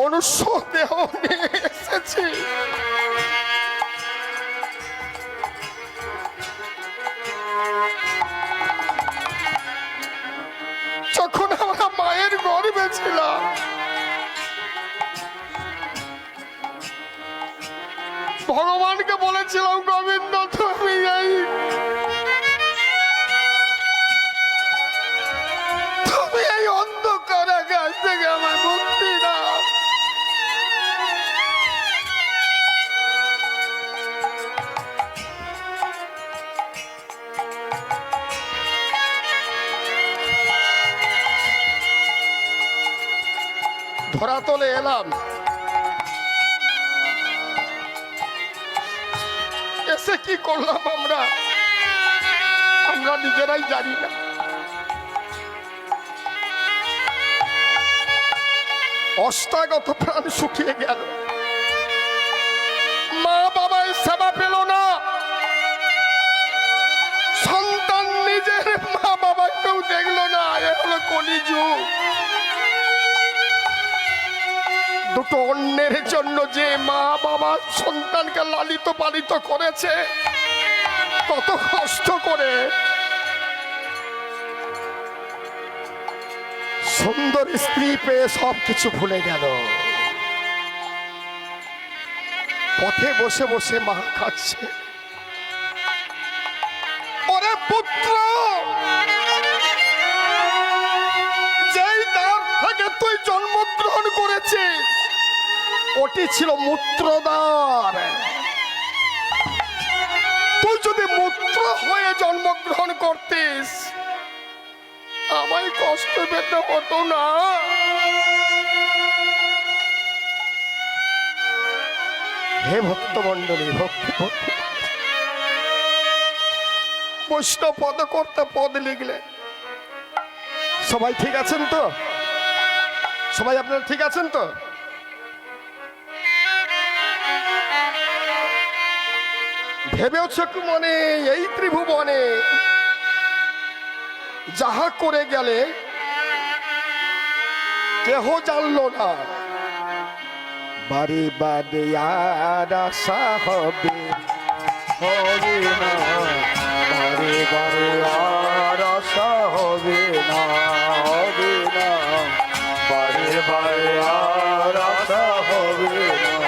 মনুষ্য দেহ নিয়ে এসেছি। যখন আমরা মায়ের গর্ভে ছিলাম ভগবানকে বলেছিলাম, গোবিন্দ তুমি এই অন্ধকার কাছ থেকে আমার মুক্তি দাও। ধরাতলে এলাম, এসে কি করলাম আমরা নিজেরাই জানি না। অষ্টাগত প্রাণ শুকিয়ে গেল, মা বাবার সেবা পেল না, সন্তান নিজের মা বাবাকেও দেখলো না। এ হলো কলিযুগ। দুটো অন্যের জন্য যে মা বাবা সন্তানকে লালিত পালিত করেছে, কত কষ্ট করে, সুন্দর স্ত্রী পেয়ে সবকিছু ভুলে গেল। পথে বসে বসে মা খাচ্ছে, ওরে পুত্র, যেই দ্বার থেকে তুই জন্মগ্রহণ করেছিস ওটি ছিল মূত্রদ্বার। তুই যদি মূত্র হয়ে জন্মগ্রহণ করতিস আমায় কষ্ট পেতে হতো না। হে ভক্তমণ্ডলী, ভক্তি বৈষ্ণব পদ করতে পদ লিখলে। সবাই ঠিক আছেন তো? সবাই আপনারা ঠিক আছেন তো? ভেবেছ কি মনে এই ত্রিভুবনে যাহা করে গেলে কেহ জানল না, বাড়ি বাড়ি আর আশা হবে হবে না, বাড়ি বাড়ি আর আশা হবে না, হবে না, বাড়ি বাড়ি আর আশা হবে না।